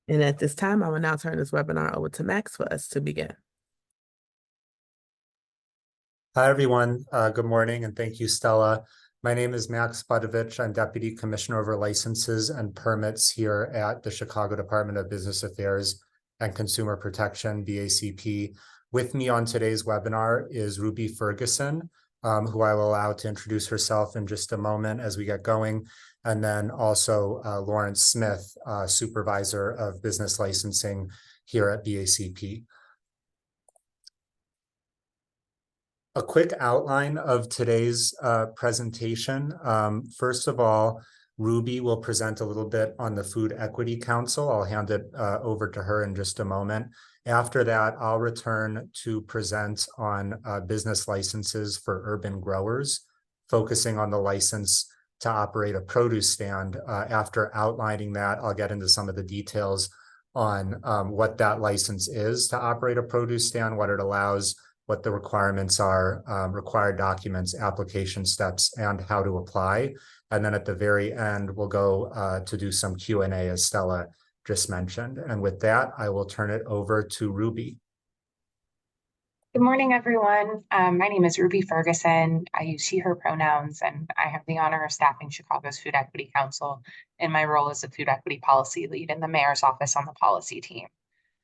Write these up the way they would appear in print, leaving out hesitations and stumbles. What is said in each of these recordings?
And at this time, I will now turn this webinar over to Max for us to begin. Hi, everyone. Good morning, and thank you, Stella. My name is Max Budovich. I'm Deputy Commissioner over Licenses and Permits here at the Chicago Department of Business Affairs and Consumer Protection, BACP. With me on today's webinar is Ruby Ferguson, who I will allow to introduce herself in just a moment as we get going. And then also Lawrence Smith, Supervisor of Business Licensing here at BACP. A quick outline of today's presentation. First of all, Ruby will present a little bit on the Food Equity Council. I'll hand it over to her in just a moment. After that, I'll return to present on business licenses for urban growers, focusing on the license to operate a produce stand. After outlining that, I'll get into some of the details on what that license is to operate a produce stand, what it allows, what the requirements are, required documents, application steps, and how to apply. And then at the very end, we'll go to do some Q&A, as Stella just mentioned. And with that, I will turn it over to Ruby. Good morning, everyone. My name is Ruby Ferguson. I use she, her pronouns, and I have the honor of staffing Chicago's Food Equity Council in my role as a food equity policy lead in the mayor's office on the policy team.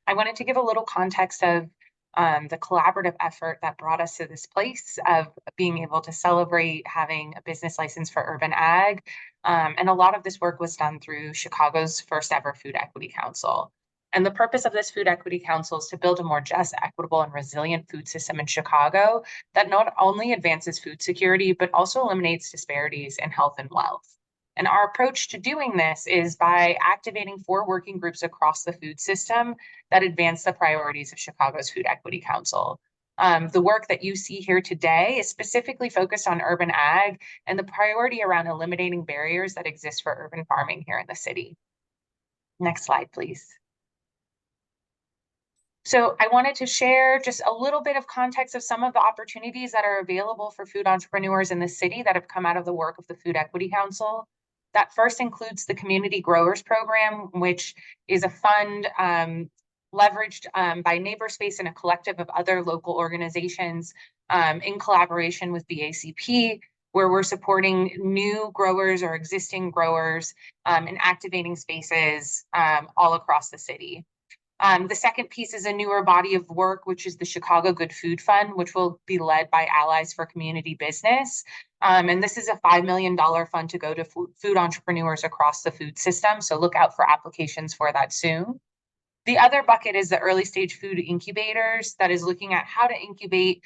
I wanted to give a little context of the collaborative effort that brought us to this place of being able to celebrate having a business license for urban ag. And a lot of this work was done through Chicago's first ever Food Equity Council. And the purpose of this Food Equity Council is to build a more just, equitable, and resilient food system in Chicago that not only advances food security, but also eliminates disparities in health and wealth. And our approach to doing this is by activating 4 working groups across the food system that advance the priorities of Chicago's Food Equity Council. The work that you see here today is specifically focused on urban ag and the priority around eliminating barriers that exist for urban farming here in the city. Next slide, please. So I wanted to share just a little bit of context of some of the opportunities that are available for food entrepreneurs in the city that have come out of the work of the Food Equity Council. That first includes the Community Growers Program, which is a fund leveraged by NeighborSpace and a collective of other local organizations in collaboration with BACP, where we're supporting new growers or existing growers and activating spaces all across the city. The second piece is a newer body of work, which is the Chicago Good Food Fund, which will be led by Allies for Community Business. And this is a $5 million fund to go to food entrepreneurs across the food system. So look out for applications for that soon. The other bucket is the early stage food incubators that is looking at how to incubate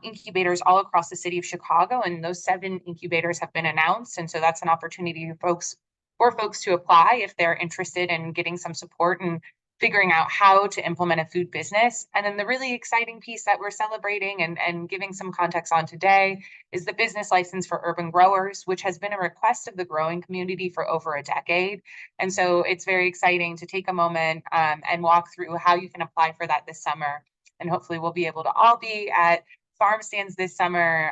incubators all across the city of Chicago. And those 7 incubators have been announced. And so that's an opportunity for folks to apply if they're interested in getting some support and figuring out how to implement a food business. And then the really exciting piece that we're celebrating and giving some context on today is the business license for urban growers, which has been a request of the growing community for over a decade. And so it's very exciting to take a moment and walk through how you can apply for that this summer. And hopefully we'll be able to all be at farm stands this summer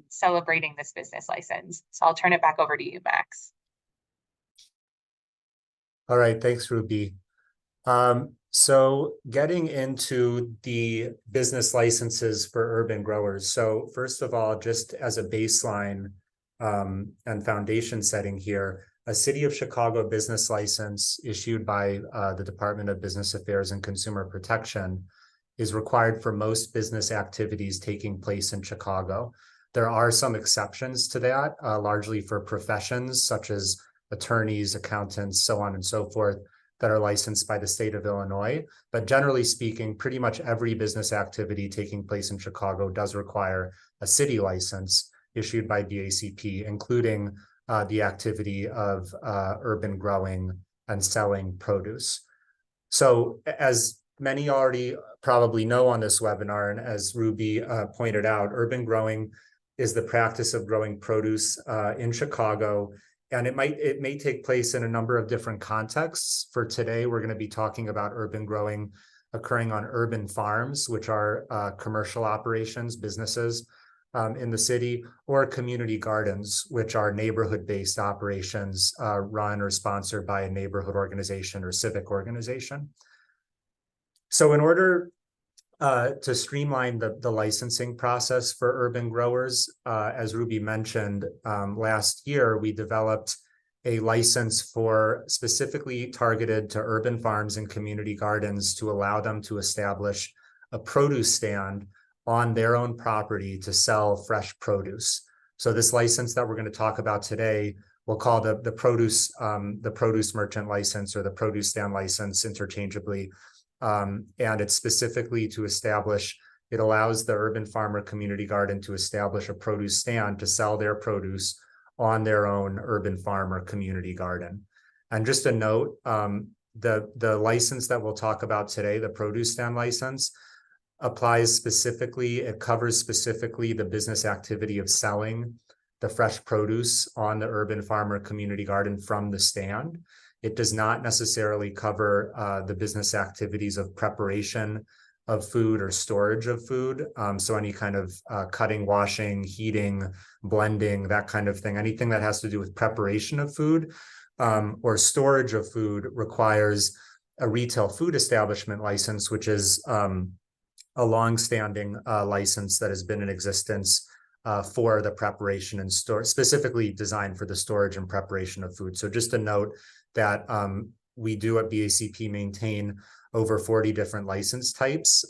celebrating this business license. So I'll turn it back over to you, Max. All right, thanks, Ruby. So getting into the business licenses for urban growers. So first of all, just as a baseline and foundation setting here, a City of Chicago business license issued by the Department of Business Affairs and Consumer Protection is required for most business activities taking place in Chicago. There are some exceptions to that, largely for professions such as attorneys, accountants, so on and so forth, that are licensed by the state of Illinois. But generally speaking, pretty much every business activity taking place in Chicago does require a city license issued by BACP, including the activity of urban growing and selling produce. So as many already probably know on this webinar, and as Ruby pointed out, urban growing is the practice of growing produce in Chicago. And it may take place in a number of different contexts. For today, we're going to be talking about urban growing occurring on urban farms, which are commercial operations, businesses in the city, or community gardens, which are neighborhood-based operations run or sponsored by a neighborhood organization or civic organization. So in order to streamline the licensing process for urban growers, as Ruby mentioned, last year, we developed a license for specifically targeted to urban farms and community gardens to allow them to establish a produce stand on their own property to sell fresh produce. So this license that we're going to talk about today, we'll call the produce merchant license or the produce stand license interchangeably. And it's specifically to establish, it allows the urban farmer community garden to establish a produce stand to sell their produce on their own urban farm or community garden. And just a note, the license that we'll talk about today, the produce stand license, applies specifically, it covers specifically the business activity of selling the fresh produce on the urban farm or community garden from the stand. It does not necessarily cover the business activities of preparation of food or storage of food. So any kind of cutting, washing, heating, blending, that kind of thing. Anything that has to do with preparation of food or storage of food requires a retail food establishment license, which is a long-standing license that has been in existence for the preparation and store, specifically designed for the storage and preparation of food. So just a note that we do at BACP maintain over 40 different license types.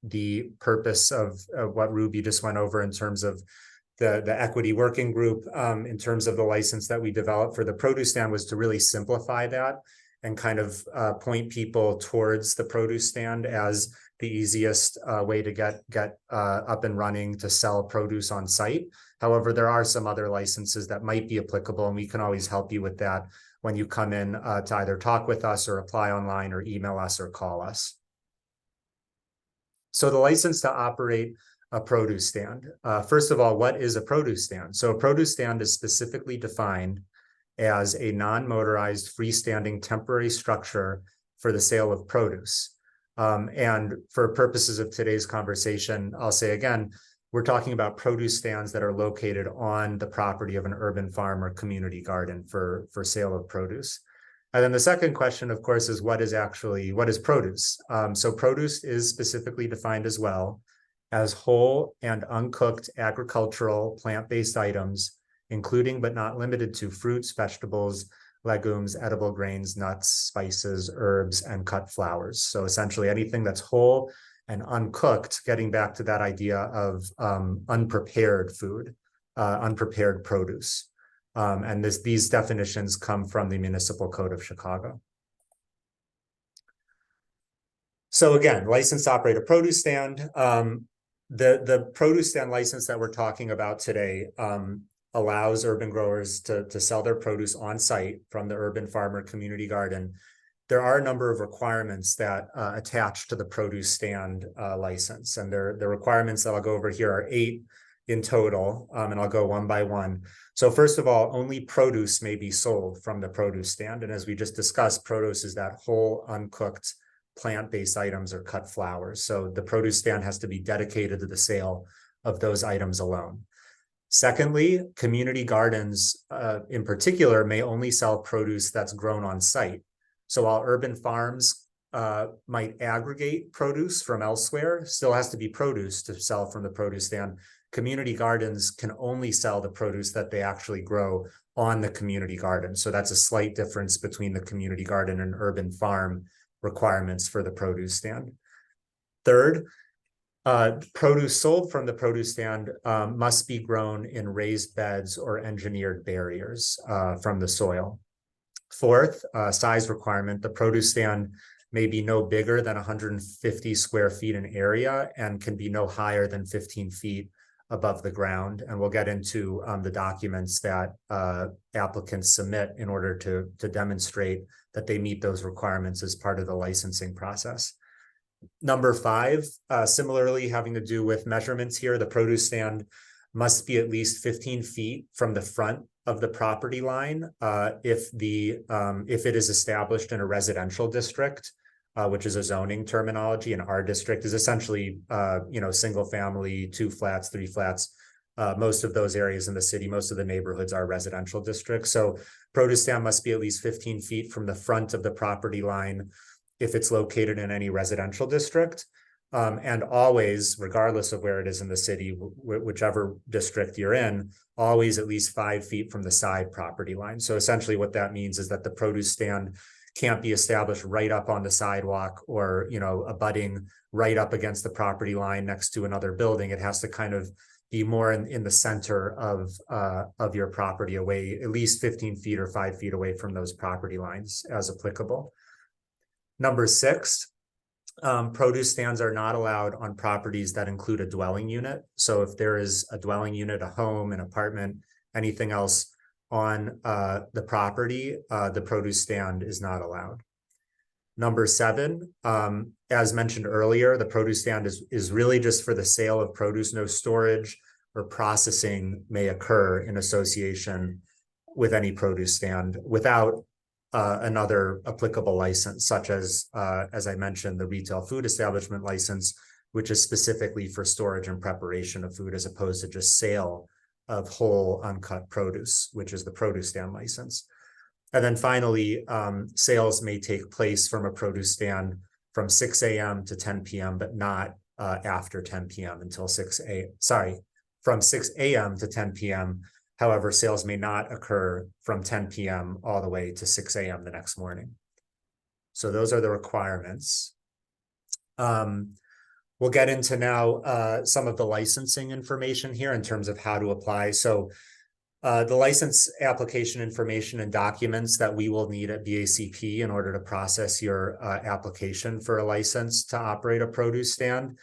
The purpose of what Ruby just went over in terms of the equity working group, in terms of the license that we developed for the produce stand, was to really simplify that and kind of point people towards the produce stand as the easiest way to get up and running to sell produce on site. However, there are some other licenses that might be applicable, and we can always help you with that when you come in to either talk with us or apply online or email us or call us. So the license to operate a produce stand. First of all, what is a produce stand? So a produce stand is specifically defined as a non-motorized freestanding temporary structure for the sale of produce. And for purposes of today's conversation, I'll say again, we're talking about produce stands that are located on the property of an urban farm or community garden for sale of produce. And then the second question, of course, is what is produce? So produce is specifically defined as well as whole and uncooked agricultural plant-based items, including but not limited to fruits, vegetables, legumes, edible grains, nuts, spices, herbs, and cut flowers. So essentially anything that's whole and uncooked, getting back to that idea of unprepared food, unprepared produce. And these definitions come from the Municipal Code of Chicago. So again, license to operate a produce stand. The produce stand license that we're talking about today allows urban growers to sell their produce on site from the urban farmer community garden. There are a number of requirements that attach to the produce stand license, and the requirements that I'll go over here are 8 in total, and I'll go one by one. So first of all, only produce may be sold from the produce stand, and as we just discussed, produce is that whole, uncooked, plant-based items or cut flowers. So the produce stand has to be dedicated to the sale of those items alone. Secondly, community gardens in particular may only sell produce that's grown on site. So while urban farms might aggregate produce from elsewhere, still has to be produce to sell from the produce stand, community gardens can only sell the produce that they actually grow on the community garden. So that's a slight difference between the community garden and urban farm requirements for the produce stand. Third, produce sold from the produce stand must be grown in raised beds or engineered barriers from the soil. Fourth, size requirement, the produce stand may be no bigger than 150 square feet in area and can be no higher than 15 feet above the ground. And we'll get into the documents that applicants submit in order to demonstrate that they meet those requirements as part of the licensing process. Number 5, similarly having to do with measurements here, the produce stand must be at least 15 feet from the front of the property line if it is established in a residential district, which is a zoning terminology, and our district is essentially single family, 2 flats, 3 flats, most of those areas in the city, most of the neighborhoods are residential districts. So produce stand must be at least 15 feet from the front of the property line if it's located in any residential district. And always, regardless of where it is in the city, whichever district you're in, always at least 5 feet from the side property line. So essentially what that means is that the produce stand can't be established right up on the sidewalk or, abutting right up against the property line next to another building. It has to kind of be more in the center of your property, away at least 15 feet or 5 feet away from those property lines as applicable. Number 6, produce stands are not allowed on properties that include a dwelling unit. So if there is a dwelling unit, a home, an apartment, anything else on the property, the produce stand is not allowed. Number 7, as mentioned earlier, the produce stand is really just for the sale of produce. No storage or processing may occur in association with any produce stand without another applicable license, such as I mentioned, the retail food establishment license, which is specifically for storage and preparation of food as opposed to just sale of whole uncut produce, which is the produce stand license. And then finally, sales may take place from a produce stand from 6 a.m. to 10 p.m., but not after 10 p.m. until 6 a.m. Sorry, from 6 a.m. to 10 p.m. However, sales may not occur from 10 p.m. all the way to 6 a.m. the next morning. So those are the requirements. We'll get into now some of the licensing information here in terms of how to apply. So the license application information and documents that we will need at BACP in order to process your application for a license to operate a produce stand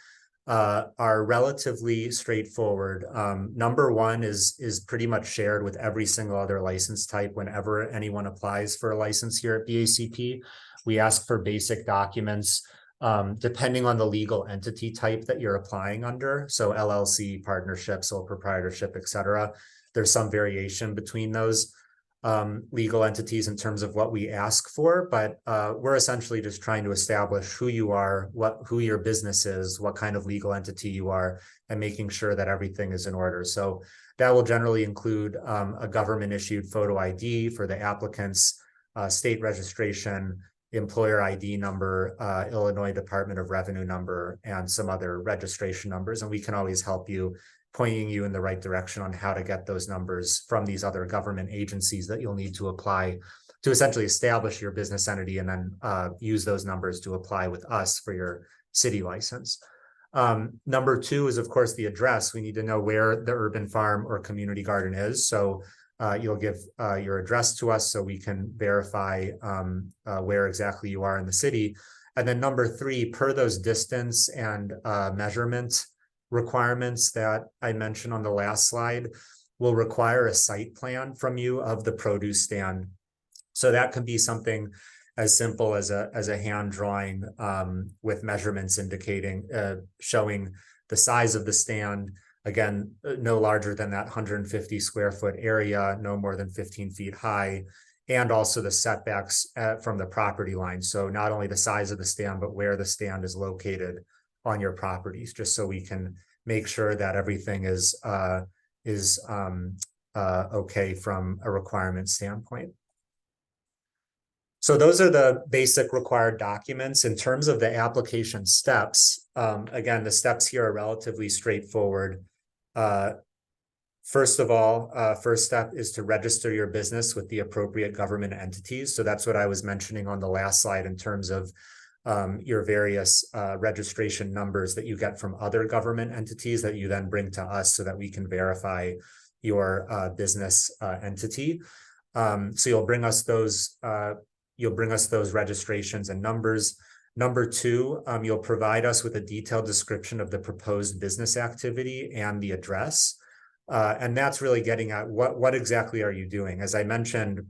are relatively straightforward. Number 1 is pretty much shared with every single other license type. Whenever anyone applies for a license here at BACP, we ask for basic documents depending on the legal entity type that you're applying under. So LLC, partnership, sole proprietorship, etc. There's some variation between those legal entities in terms of what we ask for, but we're essentially just trying to establish who you are, who your business is, what kind of legal entity you are, and making sure that everything is in order. So that will generally include a government issued photo ID for the applicants, state registration, employer ID number, Illinois Department of Revenue number, and some other registration numbers. And we can always help you, pointing you in the right direction on how to get those numbers from these other government agencies that you'll need to apply to essentially establish your business entity, and then use those numbers to apply with us for your city license. Number 2 is, of course, the address. We need to know where the urban farm or community garden is. So you'll give your address to us so we can verify where exactly you are in the city. And then number 3, per those distance and measurement requirements that I mentioned on the last slide, will require a site plan from you of the produce stand. So that can be something as simple as a hand drawing with measurements indicating, showing the size of the stand. Again, no larger than that 150 square foot area, no more than 15 feet high, and also the setbacks from the property line. So not only the size of the stand, but where the stand is located on your properties, just so we can make sure that everything is okay from a requirement standpoint. So those are the basic required documents. In terms of the application steps, again, the steps here are relatively straightforward. First of all, first step is to register your business with the appropriate government entities. So that's what I was mentioning on the last slide in terms of your various registration numbers that you get from other government entities that you then bring to us so that we can verify your business entity. So you'll bring us those registrations and numbers. Number 2, you'll provide us with a detailed description of the proposed business activity and the address. And that's really getting at what exactly are you doing? As I mentioned,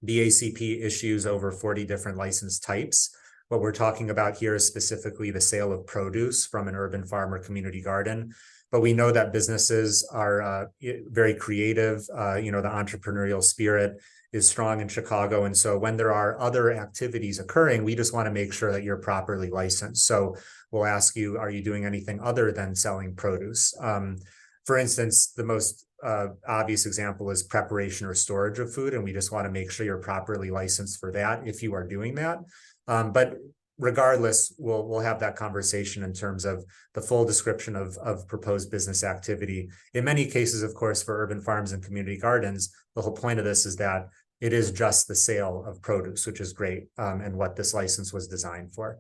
BACP issues over 40 different license types. What we're talking about here is specifically the sale of produce from an urban farm or community garden. But we know that businesses are very creative. The entrepreneurial spirit is strong in Chicago. And so when there are other activities occurring, we just want to make sure that you're properly licensed. So we'll ask you, are you doing anything other than selling produce? For instance, the most obvious example is preparation or storage of food, and we just want to make sure you're properly licensed for that if you are doing that. But regardless, we'll have that conversation in terms of the full description of proposed business activity. In many cases, of course, for urban farms and community gardens, the whole point of this is that it is just the sale of produce, which is great, and what this license was designed for.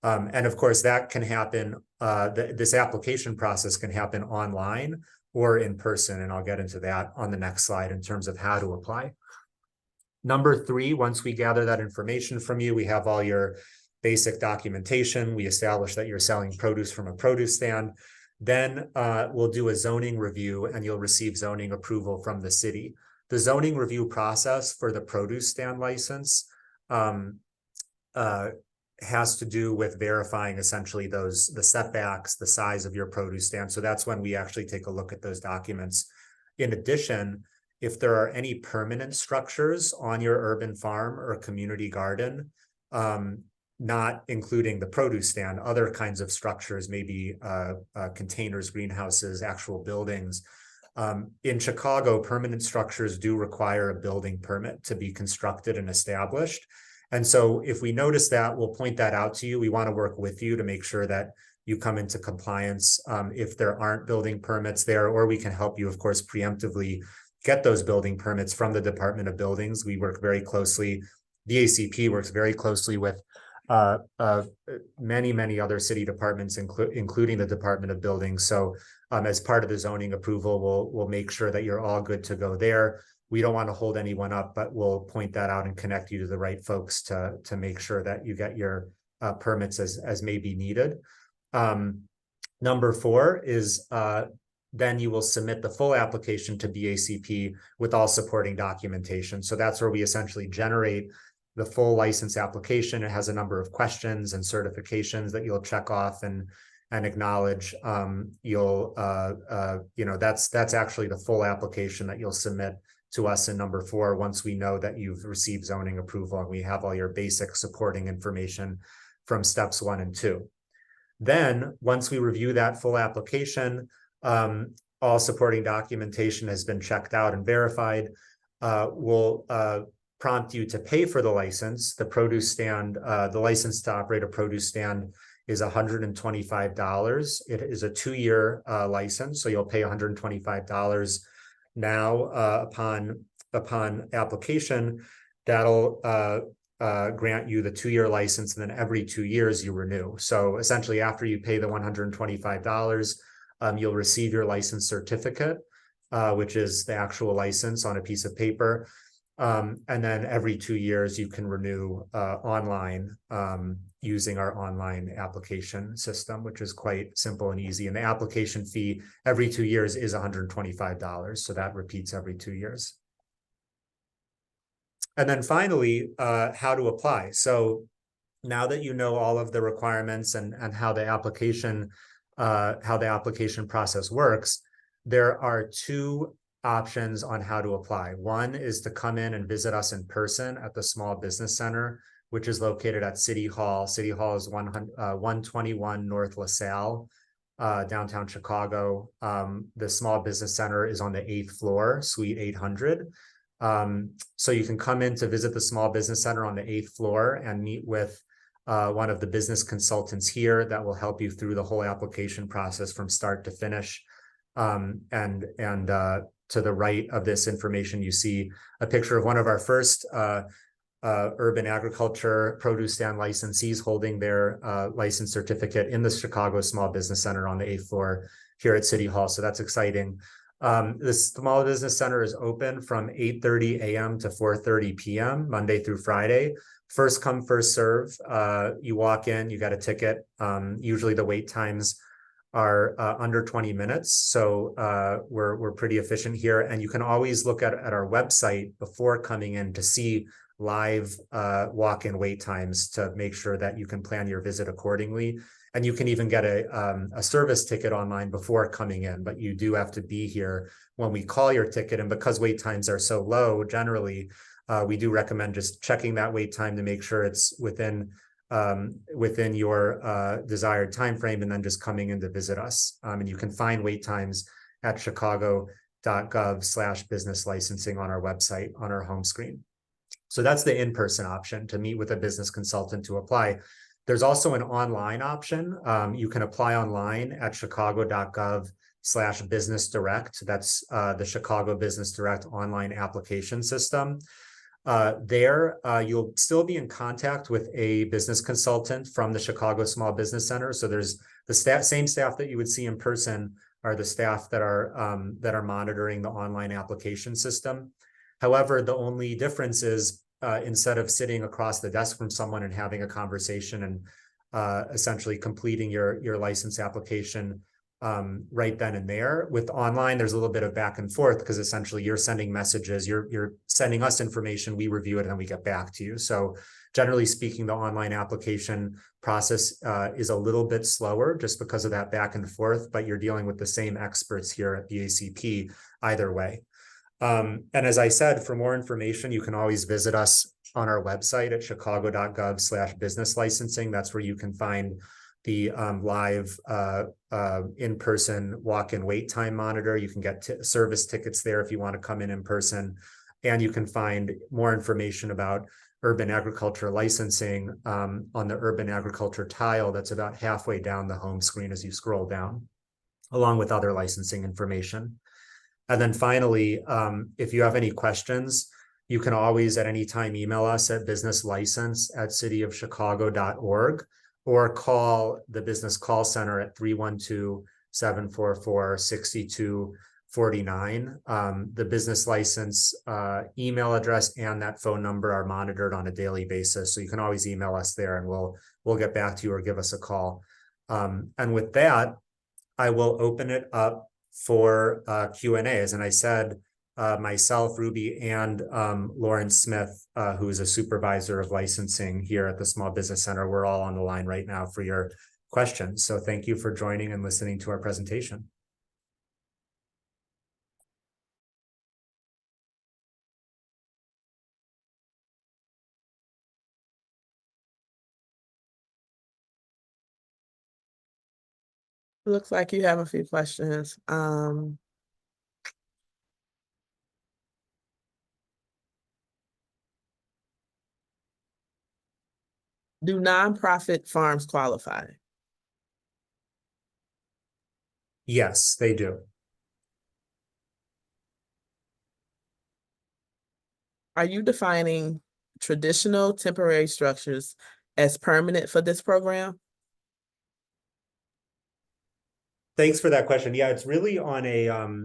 And of course, that can happen, this application process can happen online or in person, and I'll get into that on the next slide in terms of how to apply. Number 3, once we gather that information from you, we have all your basic documentation. We establish that you're selling produce from a produce stand. Then we'll do a zoning review and you'll receive zoning approval from the city. The zoning review process for the produce stand license has to do with verifying essentially the setbacks, the size of your produce stand. So that's when we actually take a look at those documents. In addition, if there are any permanent structures on your urban farm or community garden, not including the produce stand, other kinds of structures, maybe containers, greenhouses, actual buildings. In Chicago, permanent structures do require a building permit to be constructed and established. And so if we notice that, we'll point that out to you. We want to work with you to make sure that you come into compliance if there aren't building permits there, or we can help you, of course, preemptively get those building permits from the Department of Buildings. We work very closely. BACP works very closely with many other city departments, including the Department of Buildings. So as part of the zoning approval, we'll make sure that you're all good to go there. We don't want to hold anyone up, but we'll point that out and connect you to the right folks to make sure that you get your permits as may be needed. Number 4 is then you will submit the full application to BACP with all supporting documentation. So that's where we essentially generate the full license application. It has a number of questions and certifications that you'll check off and acknowledge. That's actually the full application that you'll submit to us in number 4 once we know that you've received zoning approval and we have all your basic supporting information from steps 1 and 2. Then once we review that full application, all supporting documentation has been checked out and verified, we'll prompt you to pay for the license. The produce stand, the license to operate a produce stand is $125. It is a 2-year license, so you'll pay $125 now upon application. That'll grant you the 2-year license, and then every 2 years you renew. So essentially, after you pay the $125, you'll receive your license certificate, which is the actual license on a piece of paper. And then every 2 years you can renew online using our online application system, which is quite simple and easy. And the application fee every 2 years is $125. So that repeats every 2 years. And then finally, how to apply. So now that you know all of the requirements and how the application process works, there are 2 options on how to apply. One is to come in and visit us in person at the Small Business Center, which is located at City Hall. City Hall is 121 North LaSalle, downtown Chicago. The Small Business Center is on the 8th floor, Suite 800. So you can come in to visit the Small Business Center on the 8th floor and meet with one of the business consultants here that will help you through the whole application process from start to finish. To the right of this information, you see a picture of one of our first urban agriculture produce stand licensees holding their license certificate in the Chicago Small Business Center on the 8th floor here at City Hall. So that's exciting. This Small Business Center is open from 8:30 a.m. to 4:30 p.m. Monday through Friday. First come, first serve. You walk in, you got a ticket. Usually the wait times are under 20 minutes. So we're pretty efficient here. And you can always look at our website before coming in to see live walk-in wait times to make sure that you can plan your visit accordingly. And you can even get a service ticket online before coming in, but you do have to be here when we call your ticket. And because wait times are so low, generally, we do recommend just checking that wait time to make sure it's within your desired time frame, and then just coming in to visit us. And you can find wait times at chicago.gov/business licensing on our website on our home screen. So that's the in-person option, to meet with a business consultant to apply. There's also an online option. You can apply online at chicago.gov/business direct. That's the Chicago Business Direct online application system. There, you'll still be in contact with a business consultant from the Chicago Small Business Center. So there's the same staff that you would see in person are the staff that are monitoring the online application system. However, the only difference is instead of sitting across the desk from someone and having a conversation and essentially completing your license application right then and there, with online, there's a little bit of back and forth, because essentially you're sending messages, you're sending us information, we review it, and then we get back to you. So generally speaking, the online application process is a little bit slower just because of that back and forth, but you're dealing with the same experts here at BACP either way. And as I said, for more information, you can always visit us on our website at chicago.gov/business licensing. That's where you can find the live in-person walk-in wait time monitor. You can get service tickets there if you want to come in person. And you can find more information about urban agriculture licensing on the urban agriculture tile that's about halfway down the home screen as you scroll down, along with other licensing information. And then finally, if you have any questions, you can always at any time email us at businesslicense@cityofchicago.org or call the business call center at 312-744-6249. The business license email address and that phone number are monitored on a daily basis. So you can always email us there and we'll get back to you or give us a call. And with that, I will open it up for Q&As. And I said, myself, Ruby, and Lauren Smith, who is a supervisor of licensing here at the Small Business Center, we're all on the line right now for your questions. So thank you for joining and listening to our presentation. Looks like you have a few questions. Do nonprofit farms qualify? Yes, they do. Are you defining traditional temporary structures as permanent for this program? Thanks for that question. Yeah, it's really on a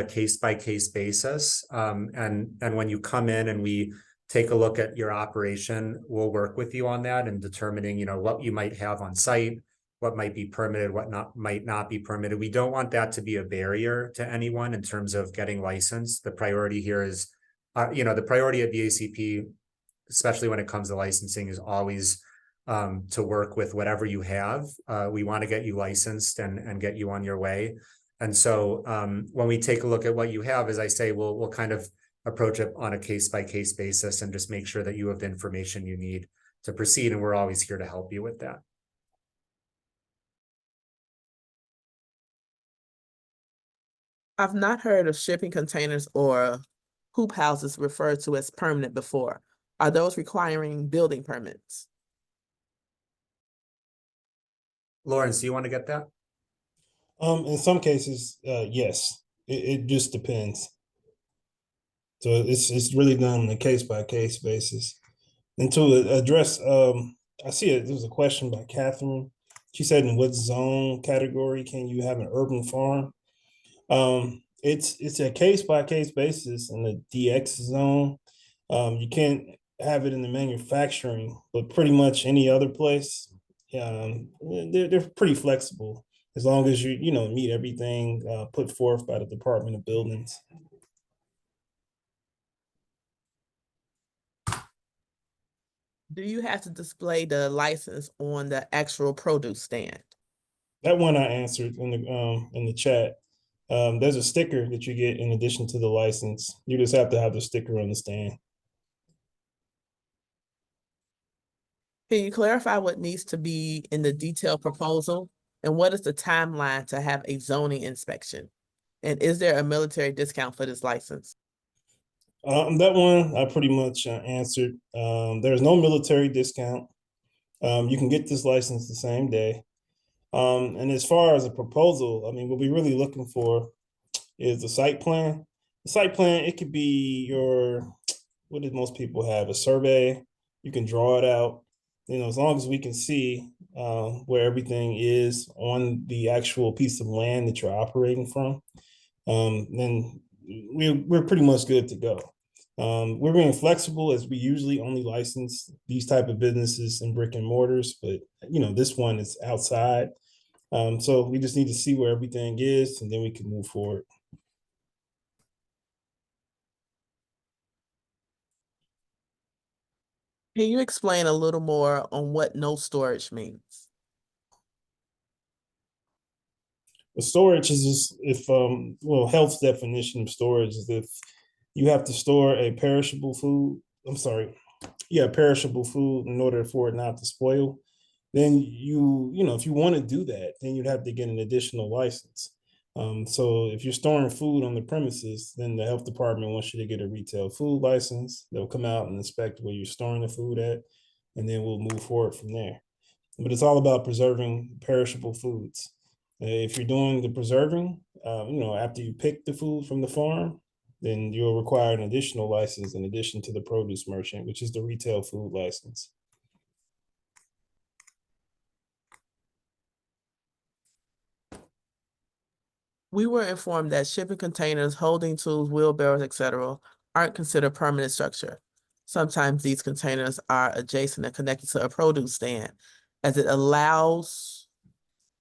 case-by-case basis. And when you come in and we take a look at your operation, we'll work with you on that and determining, what you might have on site, what might be permitted, might not be permitted. We don't want that to be a barrier to anyone in terms of getting licensed. The priority here is, the priority at BACP, especially when it comes to licensing, is always to work with whatever you have. We want to get you licensed and get you on your way. And so when we take a look at what you have, as I say, we'll kind of approach it on a case-by-case basis and just make sure that you have the information you need to proceed. And we're always here to help you with that. I've not heard of shipping containers or hoop houses referred to as permanent before. Are those requiring building permits? Lawrence, do you want to get that? In some cases, yes. It just depends. So it's really done on a case-by-case basis. And to address, I see there's a question by Catherine. She said, in what zone category can you have an urban farm? It's a case-by-case basis in the DX zone. You can't have it in the manufacturing, but pretty much any other place, they're pretty flexible as long as you meet everything put forth by the Department of Buildings. Do you have to display the license on the actual produce stand? That one I answered in the chat. There's a sticker that you get in addition to the license. You just have to have the sticker on the stand. Can you clarify what needs to be in the detailed proposal? And what is the timeline to have a zoning inspection? And is there a military discount for this license? That one I pretty much answered. There's no military discount. You can get this license the same day. And as far as a proposal, I mean, what we're really looking for is the site plan. The site plan, it could be what did most people have? A survey. You can draw it out. As long as we can see where everything is on the actual piece of land that you're operating from, then we're pretty much good to go. We're being flexible as we usually only license these type of businesses in brick and mortars, but this one is outside. So we just need to see where everything is, and then we can move forward. Can you explain a little more on what no storage means? The storage is just if health's definition of storage is if you have to store a perishable food. I'm sorry, yeah, perishable food in order for it not to spoil. Then if you want to do that, then you'd have to get an additional license. So if you're storing food on the premises, then the health department wants you to get a retail food license. They'll come out and inspect where you're storing the food at, and then we'll move forward from there. But it's all about preserving perishable foods. If you're doing the preserving, after you pick the food from the farm, then you'll require an additional license in addition to the produce merchant, which is the retail food license. We were informed that shipping containers, holding tools, wheelbarrows, etc., aren't considered permanent structure. Sometimes these containers are adjacent and connected to a produce stand, as it allows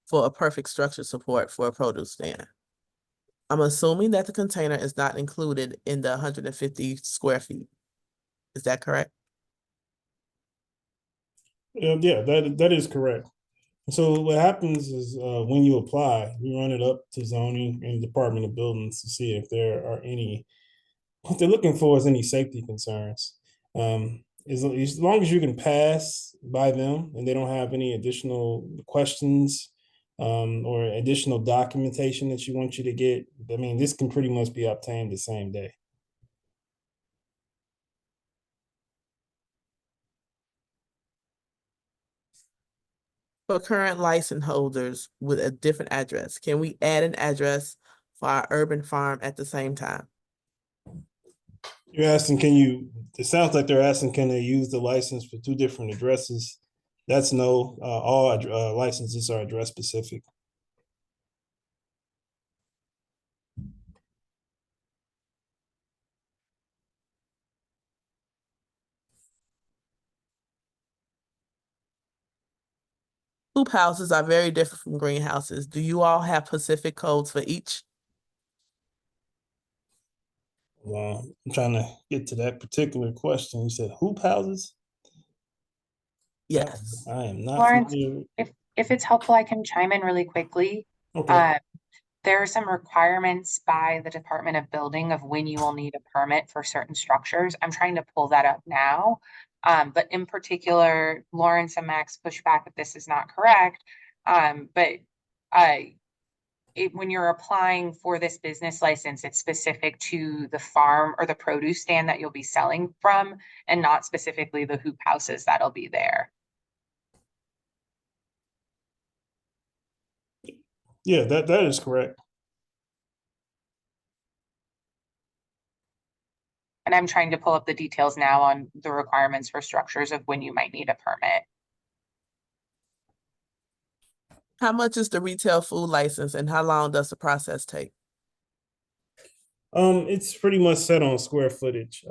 for a perfect structure support for a produce stand. I'm assuming that the container is not included in the 150 square feet. Is that correct? Yeah, that is correct. So what happens is when you apply, you run it up to zoning and Department of Buildings to see if there are any, what they're looking for is any safety concerns. As long as you can pass by them and they don't have any additional questions or additional documentation that you want you to get, I mean, this can pretty much be obtained the same day. For current license holders with a different address, can we add an address for our urban farm at the same time? You're asking, it sounds like they're asking, can they use the license for two different addresses? That's no, all licenses are address specific. Hoop houses are very different from greenhouses. Do you all have specific codes for each? I'm trying to get to that particular question. You said hoop houses? Yes. I am not Lawrence, familiar. if it's helpful, I can chime in really quickly. Okay. There are some requirements by the Department of Building of when you will need a permit for certain structures. I'm trying to pull that up now. But in particular, Lawrence and Max push back that this is not correct. But when you're applying for this business license, it's specific to the farm or the produce stand that you'll be selling from, and not specifically the hoop houses that'll be there. Yeah, that is correct. And I'm trying to pull up the details now on the requirements for structures of when you might need a permit. How much is the retail food license and how long does the process take? It's pretty much set on square footage.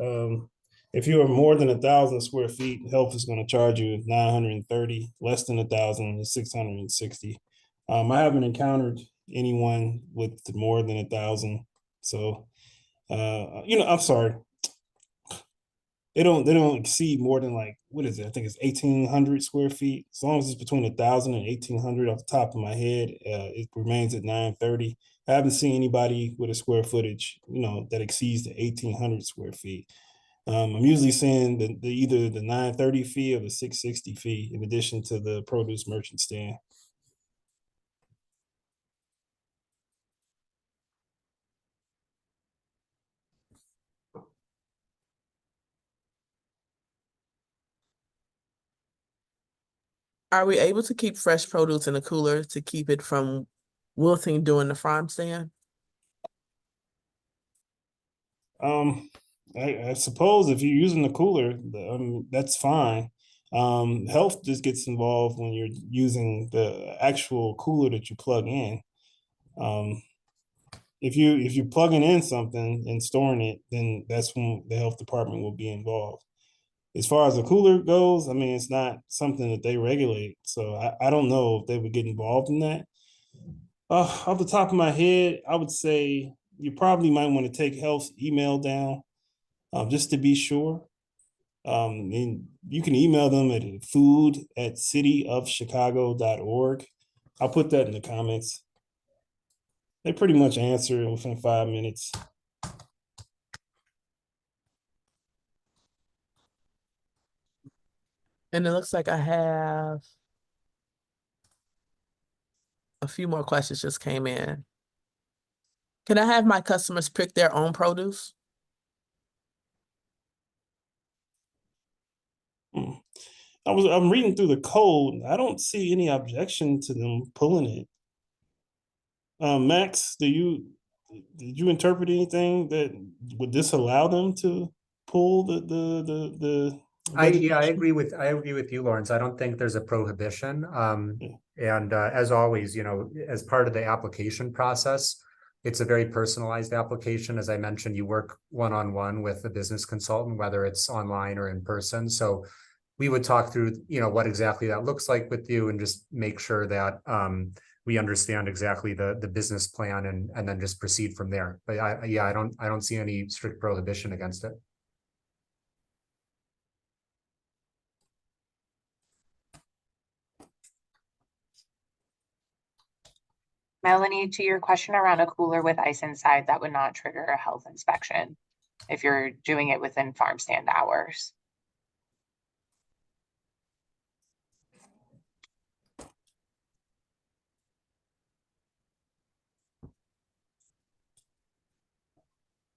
If you are more than 1,000 square feet, health is going to charge you 930. Less than 1,000 is 660. I haven't encountered anyone with more than 1,000. So, I'm sorry. They don't exceed more than, like, what is it? I think it's 1,800 square feet. As long as it's between 1,000 and 1,800 off the top of my head, it remains at 930. I haven't seen anybody with a square footage, that exceeds the 1,800 square feet. I'm usually seeing either the 930 fee or the 660 fee in addition to the produce merchant stand. Are we able to keep fresh produce in the cooler to keep it from wilting during the farm stand? I suppose if you're using the cooler, that's fine. Health just gets involved when you're using the actual cooler that you plug in. If you're plugging in something and storing it, then that's when the health department will be involved. As far as the cooler goes, I mean, it's not something that they regulate, so I don't know if they would get involved in that. Off the top of my head, I would say you probably might want to take health's email down, just to be sure. And you can email them at food@cityofchicago.org. I'll put that in the comments. They pretty much answer within 5 minutes. And it looks like I have a few more questions just came in. Can I have my customers pick their own produce? I'm reading through the code. I don't see any objection to them pulling it. Max, did you interpret anything that would disallow them to pull the I vegetation? agree with you, Lawrence. I don't think there's a prohibition. Yeah. And as always, as part of the application process, it's a very personalized application. As I mentioned, you work one-on-one with a business consultant, whether it's online or in person. So we would talk through, what exactly that looks like with you and just make sure that we understand exactly the business plan and then just proceed from there. But I don't see any strict prohibition against it. Melanie, to your question around a cooler with ice inside, that would not trigger a health inspection if you're doing it within farm stand hours.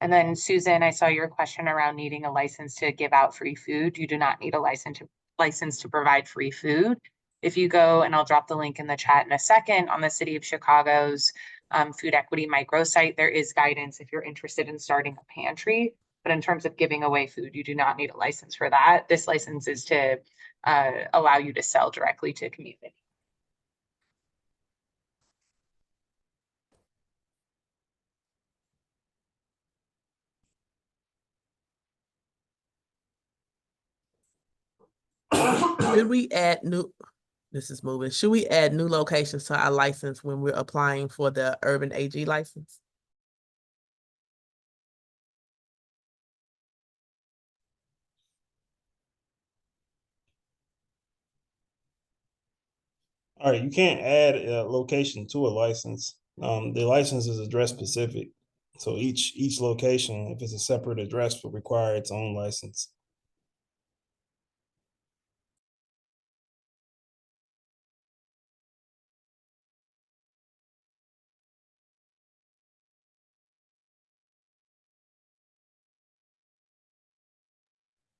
And then Susan, I saw your question around needing a license to give out free food. You do not need a license to provide free food. If you go, and I'll drop the link in the chat in a second, on the City of Chicago's food equity microsite, there is guidance if you're interested in starting a pantry. But in terms of giving away food, you do not need a license for that. This license is to allow you to sell directly to community. Should we add should we add new locations to our license when we're applying for the urban AG license? All right, you can't add a location to a license. The license is address specific. So each location, if it's a separate address, will require its own license.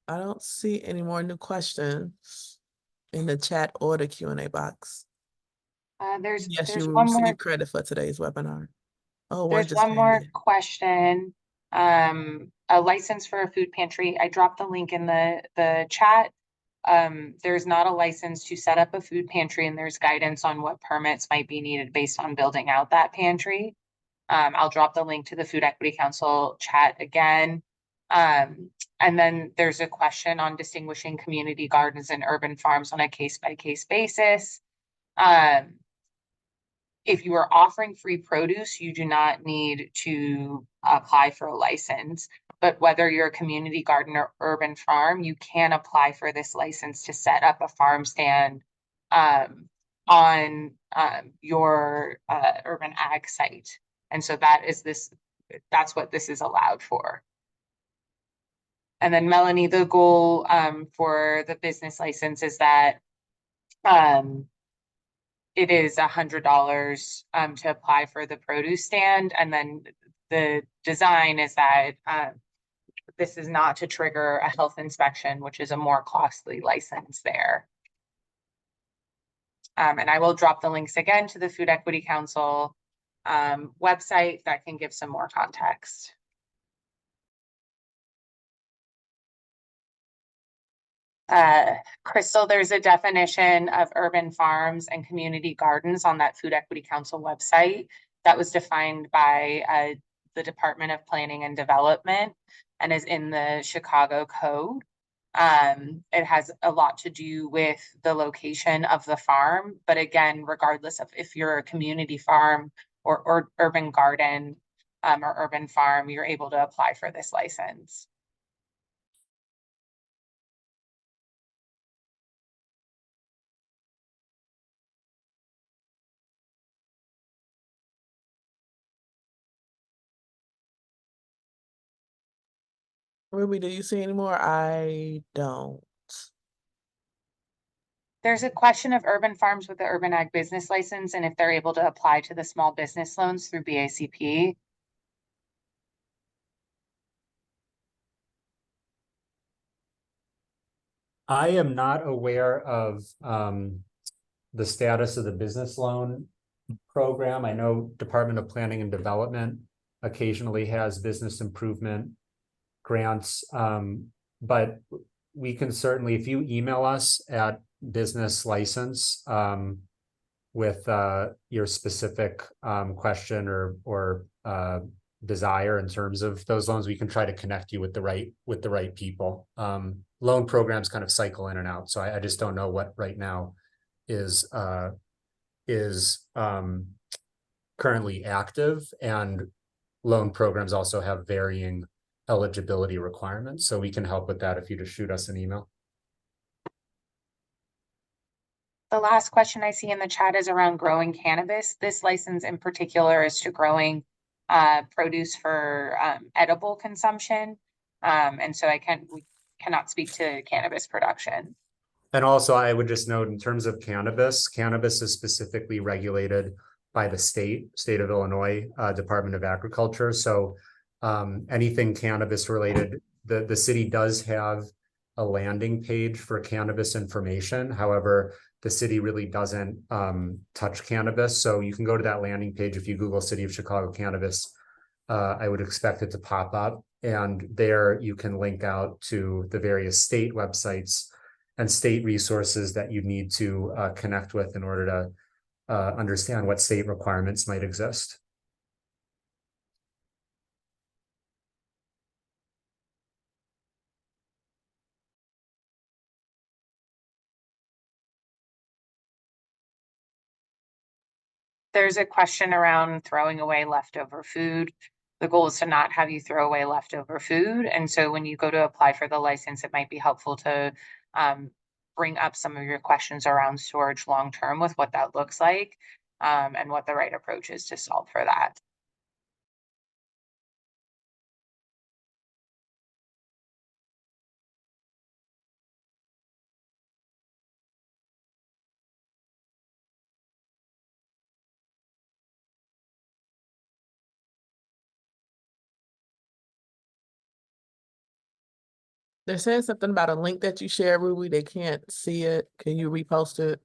I don't see any more new questions in the chat or the Q&A box. There's You will one more. receive credit for today's webinar. Oh, There's just one more came in. question. A license for a food pantry. I dropped the link in the chat. There's not a license to set up a food pantry, and there's guidance on what permits might be needed based on building out that pantry. I'll drop the link to the Food Equity Council chat again. And then there's a question on distinguishing community gardens and urban farms on a case-by-case basis. If you are offering free produce, you do not need to apply for a license. But whether you're a community garden or urban farm, you can apply for this license to set up a farm stand on your urban ag site. And so that's what this is allowed for. And then Melanie, the goal for the business license is that it is $100 to apply for the produce stand. And then the design is that this is not to trigger a health inspection, which is a more costly license there. And I will drop the links again to the Food Equity Council website that can give some more context. Crystal, there's a definition of urban farms and community gardens on that Food Equity Council website that was defined by the Department of Planning and Development and is in the Chicago Code. It has a lot to do with the location of the farm, but again, regardless of if you're a community farm or urban garden or urban farm, you're able to apply for this license. Ruby, do you see any more? I don't. There's a question of urban farms with the urban ag business license and if they're able to apply to the small business loans through BACP. I am not aware of the status of the business loan program. I know Department of Planning and Development occasionally has business improvement grants, but we can certainly, if you email us at business license with your specific question or desire in terms of those loans, we can try to connect you with the right people. Loan programs kind of cycle in and out, so I just don't know what right now is currently active, and loan programs also have varying eligibility requirements, so we can help with that if you just shoot us an email. The last question I see in the chat is around growing cannabis. This license in particular is to growing produce for edible consumption. And so we cannot speak to cannabis production. And also, I would just note in terms of cannabis is specifically regulated by the state of Illinois Department of Agriculture. So anything cannabis related, the city does have a landing page for cannabis information. However, the city really doesn't touch cannabis. So you can go to that landing page. If you Google City of Chicago cannabis, I would expect it to pop up. And there you can link out to the various state websites and state resources that you need to connect with in order to understand what state requirements might exist. There's a question around throwing away leftover food. The goal is to not have you throw away leftover food. And so when you go to apply for the license, it might be helpful to bring up some of your questions around storage long-term with what that looks like and what the right approach is to solve for that. They're saying something about a link that you shared, Ruby. They can't see it. Can you repost it?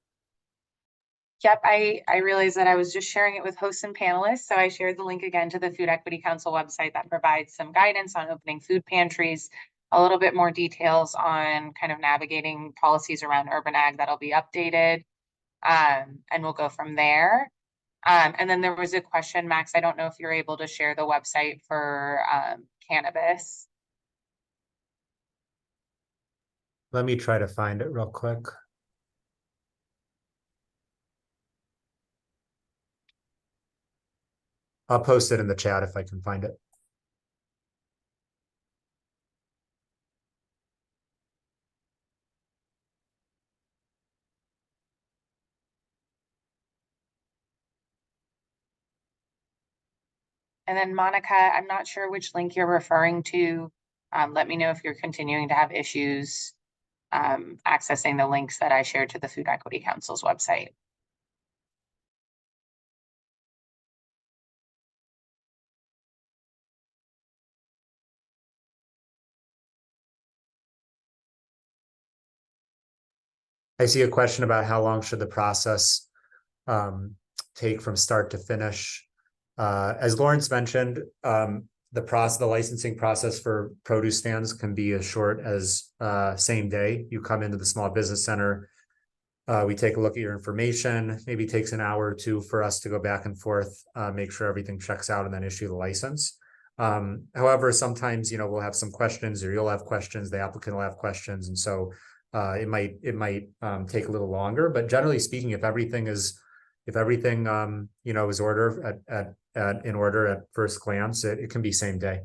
Yep, I realized that I was just sharing it with hosts and panelists. So I shared the link again to the Food Equity Council website that provides some guidance on opening food pantries, a little bit more details on kind of navigating policies around urban ag that'll be updated. And we'll go from there. And then there was a question, Max, I don't know if you're able to share the website for cannabis. Let me try to find it real quick. I'll post it in the chat if I can find it. And then Monica, I'm not sure which link you're referring to. Let me know if you're continuing to have issues accessing the links that I shared to the Food Equity Council's website. I see a question about how long should the process take from start to finish. As Lawrence mentioned, the licensing process for produce stands can be as short as same day. You come into the small business center, we take a look at your information, maybe takes an hour or two for us to go back and forth, make sure everything checks out and then issue the license. However, sometimes, we'll have some questions or you'll have questions, the applicant will have questions. And so it might take a little longer, but generally speaking, if everything is order in order at first glance, it can be same day.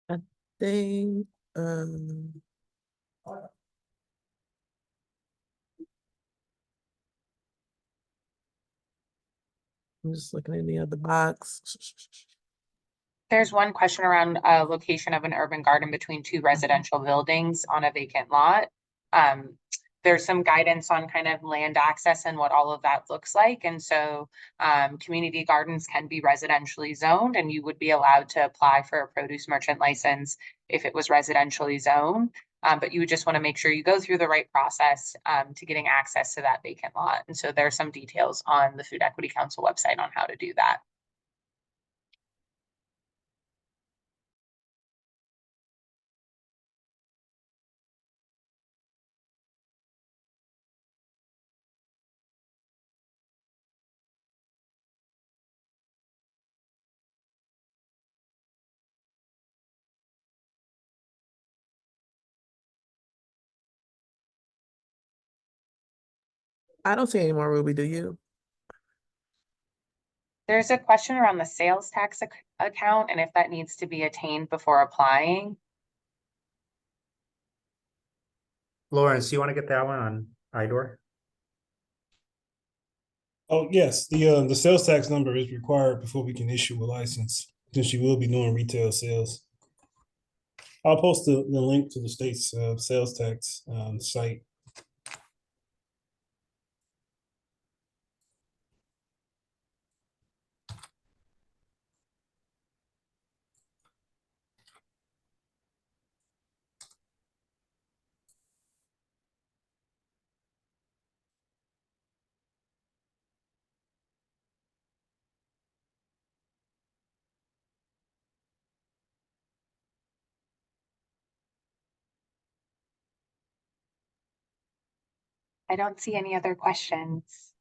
I think, I'm just looking in the other box. There's one question around location of an urban garden between two residential buildings on a vacant lot. There's some guidance on kind of land access and what all of that looks like. And so community gardens can be residentially zoned, and you would be allowed to apply for a produce merchant license if it was residentially zoned. But you would just want to make sure you go through the right process to getting access to that vacant lot. And so there's some details on the Food Equity Council website on how to do that. I don't see any more, Ruby, do you? There's a question around the sales tax account and if that needs to be attained before applying. Lawrence, you want to get that one on IDOR? Oh, yes, the sales tax number is required before we can issue a license, since you will be doing retail sales. I'll post the link to the state's sales tax site. I don't see any other questions.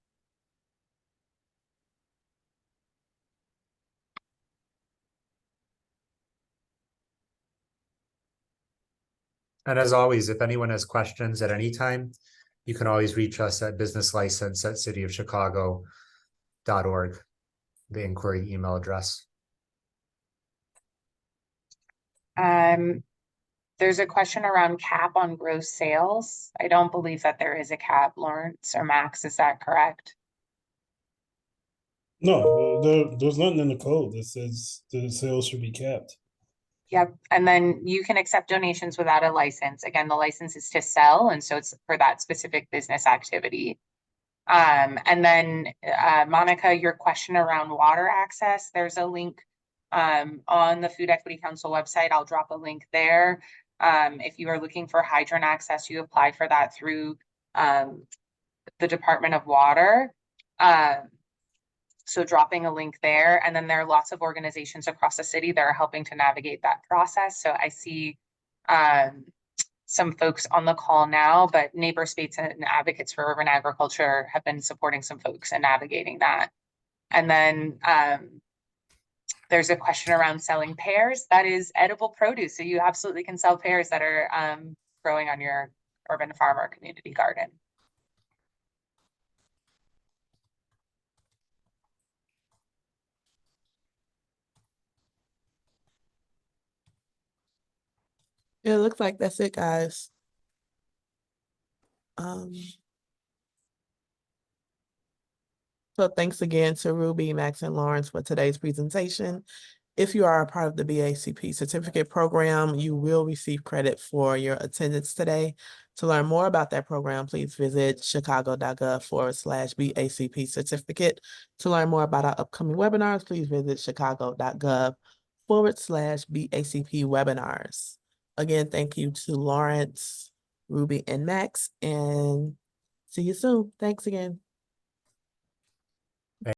And as always, if anyone has questions at any time, you can always reach us at businesslicense@cityofchicago.org, the inquiry email address. There's a question around cap on gross sales. I don't believe that there is a cap, Lawrence or Max, is that correct? No, there's nothing in the code that says the sales should be capped. Yep, and then you can accept donations without a license. Again, the license is to sell, and so it's for that specific business activity. And then Monica, your question around water access, there's a link on the Food Equity Council website. I'll drop a link there. If you are looking for hydrant access, you apply for that through the Department of Water. So dropping a link there, and then there are lots of organizations across the city that are helping to navigate that process. So I see some folks on the call now, but Neighbor States and Advocates for Urban Agriculture have been supporting some folks in navigating that. And then there's a question around selling pears. That is edible produce. So you absolutely can sell pears that are growing on your urban farm or community garden. It looks like that's it, guys. So thanks again to Ruby, Max, and Lawrence for today's presentation. If you are a part of the BACP certificate program, you will receive credit for your attendance today. To learn more about that program, please visit chicago.gov/BACP certificate. To learn more about our upcoming webinars, please visit chicago.gov/BACP webinars. Again, thank you to Lawrence, Ruby, and Max, and see you soon. Thanks again.